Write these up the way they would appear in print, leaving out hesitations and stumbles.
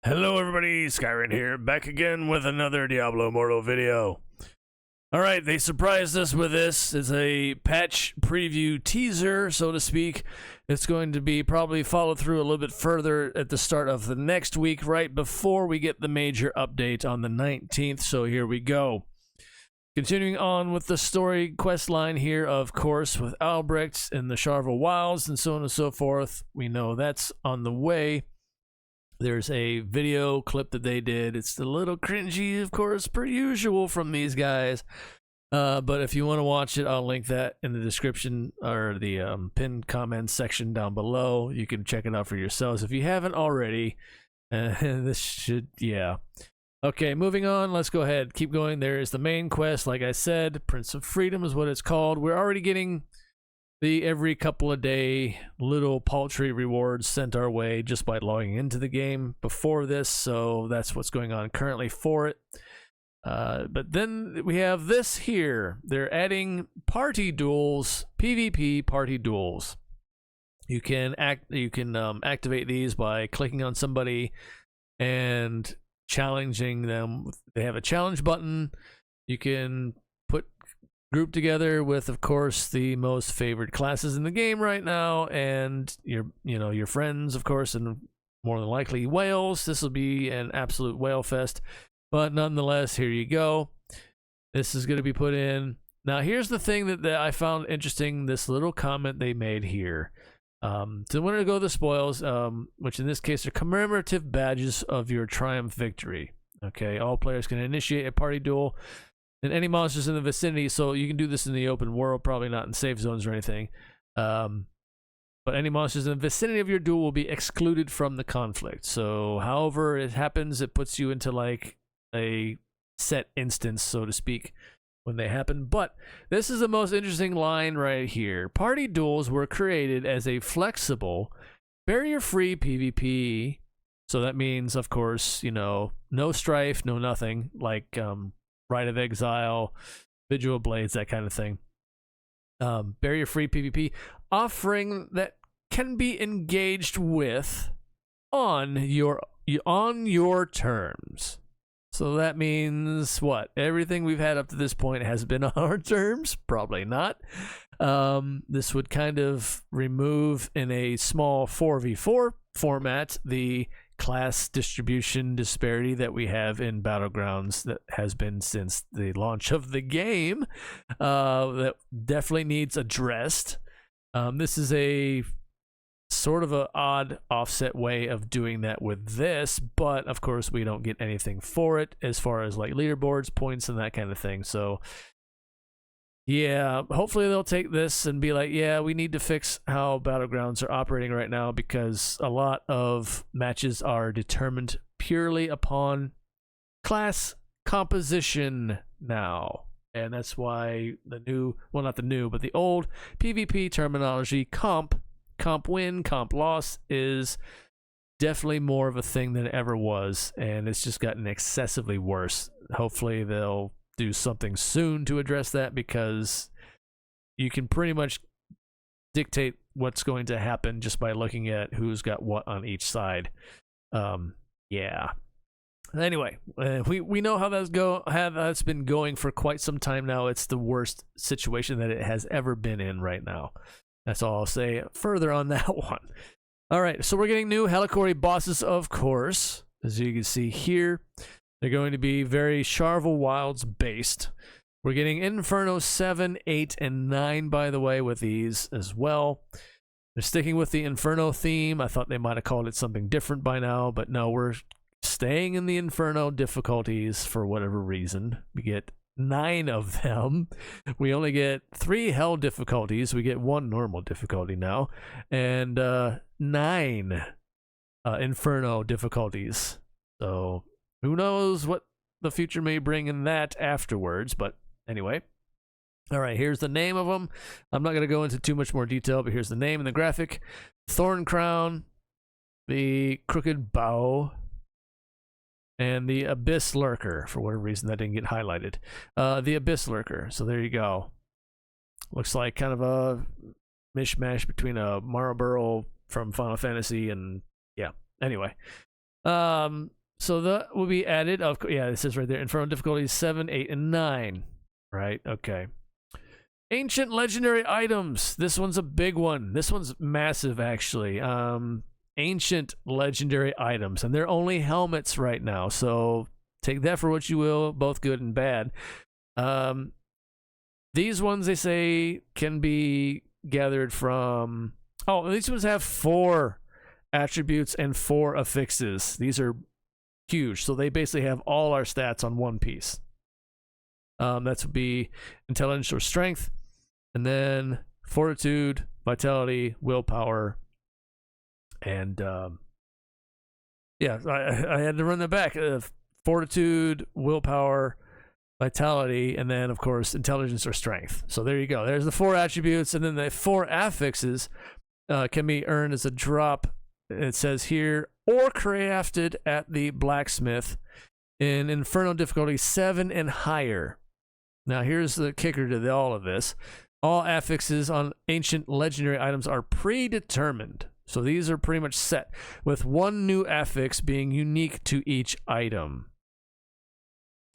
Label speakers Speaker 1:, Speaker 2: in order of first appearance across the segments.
Speaker 1: Hello everybody, Skyrim here, back again with another Diablo Immortal video. Alright, they surprised us with this. It's a patch preview teaser, so to speak. It's going to be probably followed through a little bit further at the start of the next week, right before we get the major update on the 19th, so here we go. Continuing on with the story quest line here, of course, with Albrecht and the Charvel Wilds and so on and so forth. We know that's on the way. There's a video clip that they did. It's a little cringy, of course, per usual from these guys. But if you want to watch it, I'll link that in the description or the pinned comments section down below. You can check it out for yourselves if you haven't already. This should, yeah. Okay, moving on. Let's go ahead. Keep going. There is the main quest. Like I said, Prince of Freedom is what it's called. We're already getting the every couple of day little paltry rewards sent our way just by logging into the game before this, so that's what's going on currently for it. But then we have this here. They're adding party duels, PvP party duels. You can activate these by clicking on somebody and challenging them. They have a challenge button. You can group together with, of course, the most favored classes in the game right now, and your friends, of course, and more than likely whales. This will be an absolute whale fest, but nonetheless, here you go. This is going to be put in. Now, here's the thing that I found interesting. This little comment they made here. So we're going to go to the spoils, which in this case are commemorative badges of your triumph victory. Okay, all players can initiate a party duel and any monsters in the vicinity, so you can do this in the open world, probably not in safe zones or anything. But any monsters in the vicinity of your duel will be excluded from the conflict. So however it happens, it puts you into like a set instance, so to speak, when they happen. But this is the most interesting line right here. Party duels were created as a flexible, barrier-free PvP. So that means, of course, no strife, no nothing, like Rite of Exile, Vigil Blades, that kind of thing. Barrier-free PvP, offering that can be engaged with on your terms. So that means what? Everything we've had up to this point has been on our terms? Probably not. This would kind of remove in a small 4v4 format the class distribution disparity that we have in Battlegrounds that has been since the launch of the game. That definitely needs addressed. This is a sort of an odd offset way of doing that with this, but of course we don't get anything for it as far as like leaderboards, points, and that kind of thing. So yeah, hopefully they'll take this and be like, yeah, we need to fix how Battlegrounds are operating right now, because a lot of matches are determined purely upon class composition now. And that's why the new, well, not the new, but the old PvP terminology, comp win, comp loss, is definitely more of a thing than it ever was. And it's just gotten excessively worse. Hopefully they'll do something soon to address that, because you can pretty much dictate what's going to happen just by looking at who's got what on each side. Yeah. Anyway, we know how that's been going for quite some time now. It's the worst situation that it has ever been in right now. That's all I'll say further on that one. All right, so we're getting new Helicory bosses, of course, as you can see here. They're going to be very Charvel Wilds based. We're getting Inferno 7, 8, and 9, by the way, with these as well. They're sticking with the Inferno theme. I thought they might have called it something different by now, but no, we're staying in the Inferno difficulties for whatever reason. We get 9 of them. We only get 3 Hell difficulties. We get 1 normal difficulty now, and 9 Inferno difficulties. So who knows what the future may bring in that afterwards, but anyway. All right, here's the name of them. I'm not going to go into too much more detail, but here's the name and the graphic. Thorn Crown, the Crooked Bow, and the Abyss Lurker. For whatever reason, that didn't get highlighted. The Abyss Lurker. So there you go. Looks like kind of a mishmash between a Marlboro from Final Fantasy and, yeah. Anyway. So that will be added. Yeah, it says right there. Inferno difficulties 7, 8, and 9. Right. Okay. Ancient legendary items. This one's a big one. This one's massive, actually. Ancient legendary items, and they're only helmets right now. So take that for what you will, both good and bad. These ones, they say, can be gathered from... Oh, these ones have 4 attributes and 4 affixes. These are huge. So they basically have all our stats on one piece. That would be intelligence or strength, and then fortitude, vitality, willpower, and yeah, I had to run that back. Fortitude, willpower, vitality, and then of course intelligence or strength. So there you go. There's the 4 attributes, and then the 4 affixes can be earned as a drop. It says here, or crafted at the blacksmith in Inferno difficulty 7 and higher. Now here's the kicker to all of this. All affixes on ancient legendary items are predetermined. So these are pretty much set, with one new affix being unique to each item.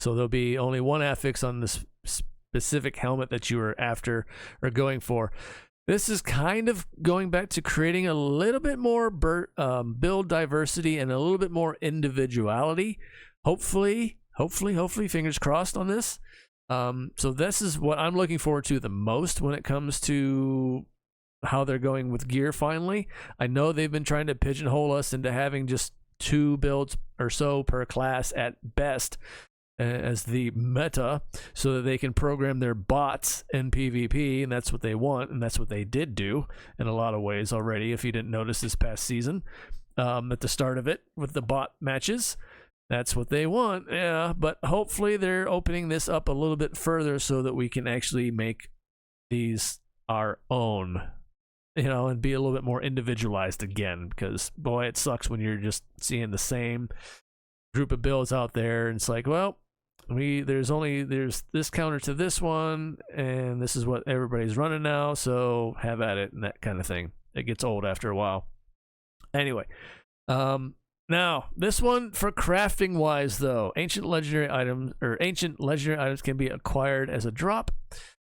Speaker 1: So there'll be only one affix on this specific helmet that you are after or going for. This is kind of going back to creating a little bit more build diversity and a little bit more individuality. Hopefully, fingers crossed on this. So this is what I'm looking forward to the most when it comes to how they're going with gear finally. I know they've been trying to pigeonhole us into having just 2 builds or so per class at best as the meta, so that they can program their bots in PvP, and that's what they want, and that's what they did do in a lot of ways already, if you didn't notice this past season. At the start of it with the bot matches, that's what they want. Yeah, but hopefully they're opening this up a little bit further so that we can actually make these our own, and be a little bit more individualized again, because boy, it sucks when you're just seeing the same group of builds out there, and it's like, well, there's this counter to this one, and this is what everybody's running now, so have at it, and that kind of thing. It gets old after a while. Anyway, now this one for crafting wise though, ancient legendary items can be acquired as a drop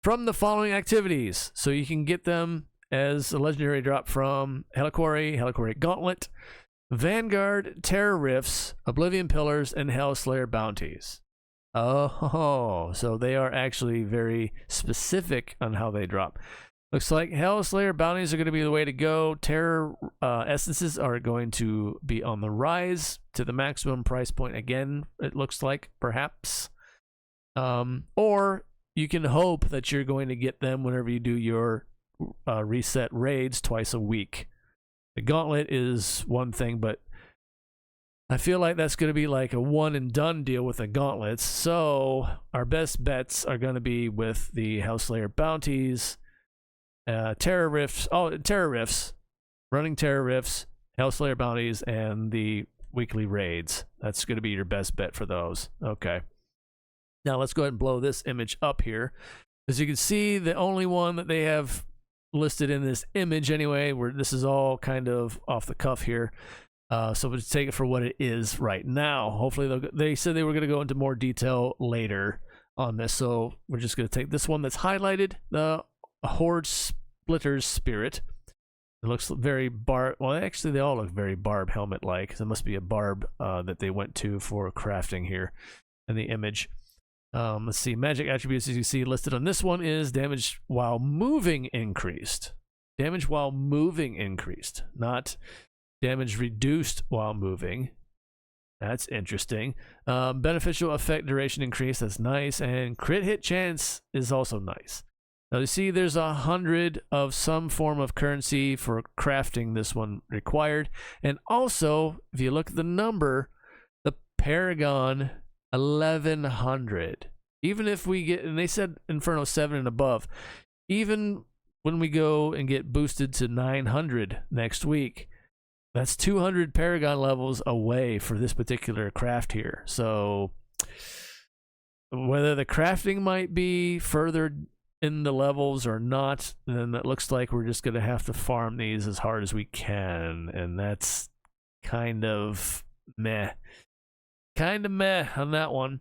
Speaker 1: from the following activities. So you can get them as a legendary drop from Heliquary Gauntlet, Vanguard, Terror Rifts, Oblivion Pillars, and Hellslayer Bounties. Oh, so they are actually very specific on how they drop. Looks like Hellslayer Bounties are going to be the way to go. Terror Essences are going to be on the rise to the maximum price point again, it looks like, perhaps. Or you can hope that you're going to get them whenever you do your reset raids twice a week. The Gauntlet is one thing, but I feel like that's going to be like a one and done deal with the gauntlets. So our best bets are going to be with the Hellslayer Bounties, Terror Rifts, running Terror Rifts, Hellslayer Bounties, and the weekly raids. That's going to be your best bet for those. Okay. Now let's go ahead and blow this image up here. As you can see, the only one that they have listed in this image anyway, where this is all kind of off the cuff here. So we'll just take it for what it is right now. Hopefully they said they were going to go into more detail later on this, so we're just going to take this one that's highlighted, the Horde Splitter's Spirit. It looks very well, actually they all look very barb helmet like. There must be a barb that they went to for crafting here in the image. Let's see, magic attributes as you see listed on this one is damage while moving increased. Damage while moving increased, not damage reduced while moving. That's interesting. Beneficial effect duration increase, that's nice. And crit hit chance is also nice. Now you see there's 100 of some form of currency for crafting this one required. And also, if you look at the number, the Paragon 1100. Even if we get, and they said Inferno 7 and above, even when we go and get boosted to 900 next week, that's 200 Paragon levels away for this particular craft here. So whether the crafting might be further in the levels or not, then it looks like we're just going to have to farm these as hard as we can. And that's kind of meh. Kind of meh on that one.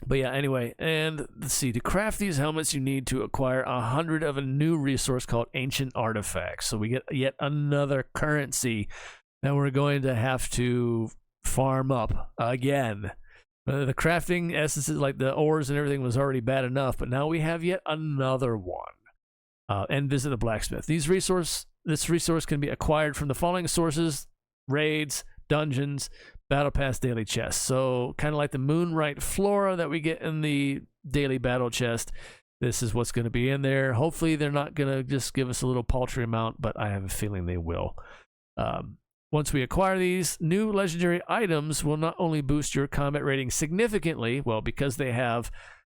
Speaker 1: But yeah, anyway, and let's see. To craft these helmets, you need to acquire 100 of a new resource called Ancient Artifacts. So we get yet another currency that we're going to have to farm up again. The crafting essences, like the ores and everything, was already bad enough, but now we have yet another one. And visit a blacksmith. This resource can be acquired from the following sources: raids, dungeons, battle pass, daily chest. So kind of like the Moonlight Flora that we get in the daily battle chest, this is what's going to be in there. Hopefully they're not going to just give us a little paltry amount, but I have a feeling they will. Once we acquire these, new legendary items will not only boost your combat rating significantly, well, because they have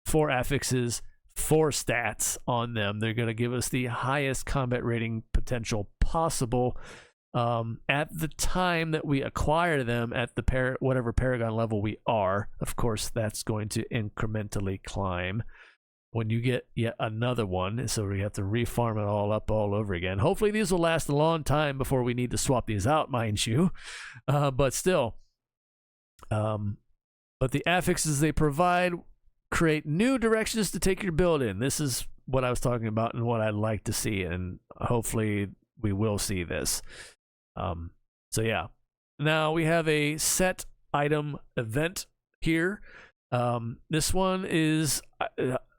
Speaker 1: 4 affixes, 4 stats on them, they're going to give us the highest combat rating potential possible at the time that we acquire them at the whatever Paragon level we are. Of course, that's going to incrementally climb when you get yet another one, so we have to refarm it all up all over again. Hopefully these will last a long time before we need to swap these out, mind you, but still. But the affixes they provide create new directions to take your build in. This is what I was talking about and what I'd like to see, and hopefully we will see this. So yeah, now we have a set item event here. This one is,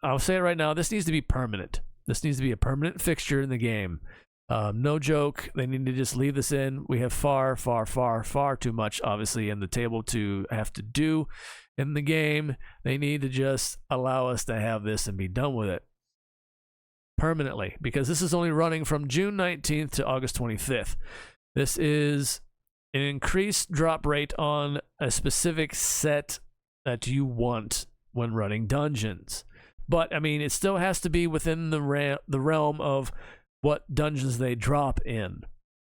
Speaker 1: I'll say it right now, this needs to be permanent. This needs to be a permanent fixture in the game. No joke, they need to just leave this in. We have far too much, obviously, in the table to have to do in the game. They need to just allow us to have this and be done with it permanently, because this is only running from June 19th to August 25th. This is an increased drop rate on a specific set that you want when running dungeons. But, I mean, it still has to be within the realm of what dungeons they drop in.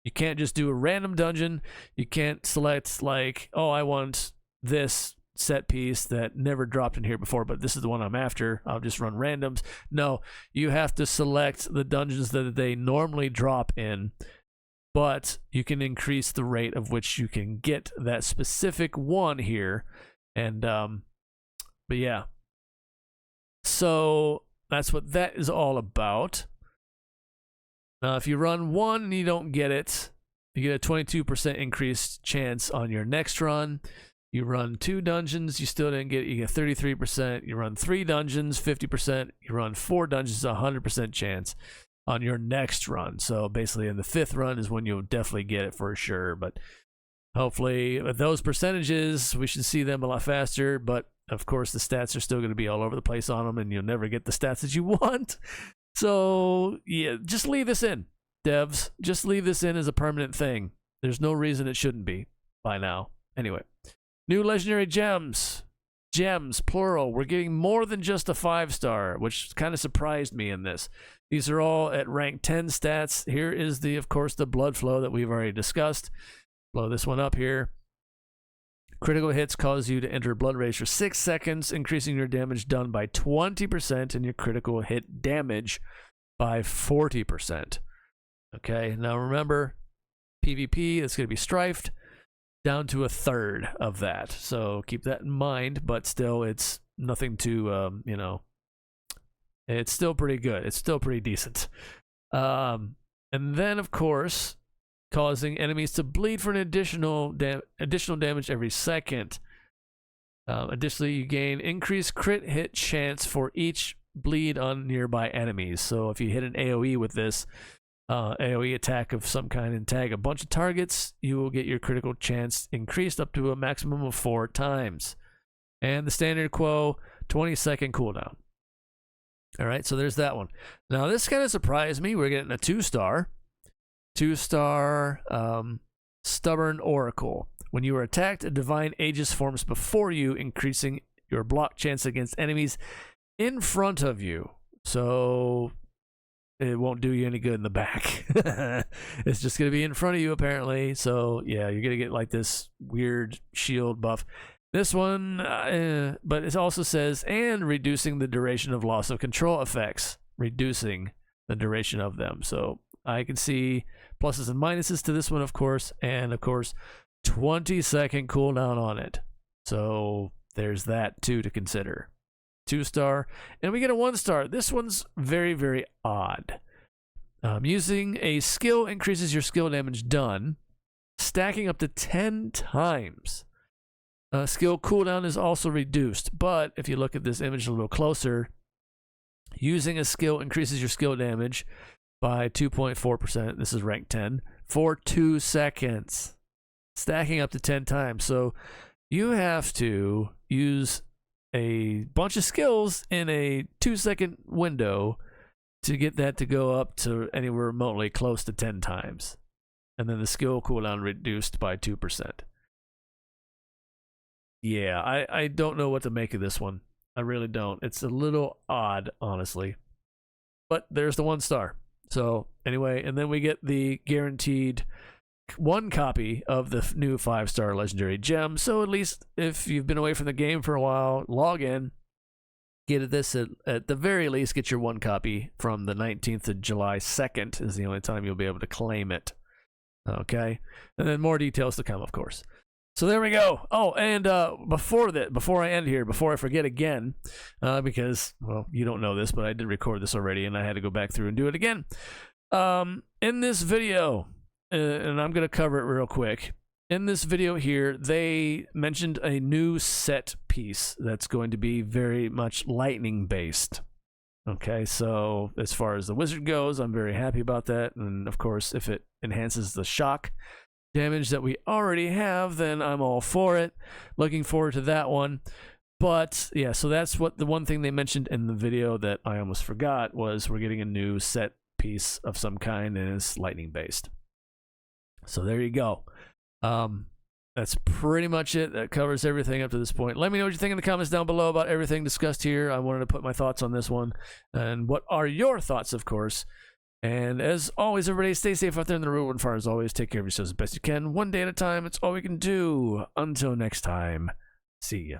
Speaker 1: You can't just do a random dungeon. You can't select, like, oh, I want this set piece that never dropped in here before, but this is the one I'm after. I'll just run randoms. No, you have to select the dungeons that they normally drop in, but you can increase the rate of which you can get that specific one here. And, but yeah. So that's what that is all about. Now, if you run one and you don't get it, you get a 22% increased chance on your next run. You run 2 dungeons, you still didn't get it, you get 33%. You run 3 dungeons, 50%. You run 4 dungeons, 100% chance on your next run. So basically in the 5th run is when you'll definitely get it for sure. But hopefully with those percentages, we should see them a lot faster. But of course, the stats are still going to be all over the place on them, and you'll never get the stats that you want. So yeah, just leave this in, devs. Just leave this in as a permanent thing. There's no reason it shouldn't be by now. Anyway, new legendary gems. Gems, plural. We're getting more than just a 5-star, which kind of surprised me in this. These are all at rank 10 stats. Here is of course, the blood flow that we've already discussed. Blow this one up here. Critical hits cause you to enter a blood rage for 6 seconds, increasing your damage done by 20% and your critical hit damage by 40%. Okay, now remember, PvP, it's going to be strifed down to 1/3 of that. So keep that in mind, but still, it's nothing to, it's still pretty good. It's still pretty decent. And then, of course, causing enemies to bleed for an additional damage every second. Additionally, you gain increased crit hit chance for each bleed on nearby enemies. So if you hit an AoE with this, AoE attack of some kind and tag a bunch of targets, you will get your critical chance increased up to a maximum of 4 times. And the standard quo, 20-second cooldown. All right, so there's that one. Now, this kind of surprised me. We're getting a 2-star. 2-star Stubborn Oracle. When you are attacked, a divine Aegis forms before you, increasing your block chance against enemies in front of you. So it won't do you any good in the back. It's just going to be in front of you, apparently. So yeah, you're going to get like this weird shield buff. This one, but it also says, and reducing the duration of loss of control effects. Reducing the duration of them. So I can see pluses and minuses to this one, of course, and of course 20-second cooldown on it. So there's that too to consider. 2-star, and we get a 1-star. This one's very, very odd. Using a skill increases your skill damage done, stacking up to 10 times. Skill cooldown is also reduced, but if you look at this image a little closer, using a skill increases your skill damage by 2.4%. This is rank 10 for 2 seconds, stacking up to 10 times. So you have to use a bunch of skills in a 2-second window to get that to go up to anywhere remotely close to 10 times. And then the skill cooldown reduced by 2%. Yeah, I don't know what to make of this one. I really don't. It's a little odd, honestly. But there's the 1-star. So anyway, and then we get the guaranteed 1 copy of the new 5-star legendary gem. So at least if you've been away from the game for a while, log in, get this at the very least, get your 1 copy from the 19th of July 2nd is the only time you'll be able to claim it. Okay, and then more details to come, of course. So there we go. Oh, and before I end here, before I forget again, because, well, you don't know this, but I did record this already, and I had to go back through and do it again. In this video, and I'm going to cover it real quick. In this video here, they mentioned a new set piece that's going to be very much lightning based. Okay, so as far as the wizard goes, I'm very happy about that. And of course, if it enhances the shock damage that we already have, then I'm all for it. Looking forward to that one. But yeah, so that's what the one thing they mentioned in the video that I almost forgot was we're getting a new set piece of some kind, and it's lightning based. So there you go. That's pretty much it. That covers everything up to this point. Let me know what you think in the comments down below about everything discussed here. I wanted to put my thoughts on this one. And what are your thoughts, of course? And as always, everybody, stay safe out there in the real world. And far as always, take care of yourselves as best you can. One day at a time. It's all we can do. Until next time, see ya.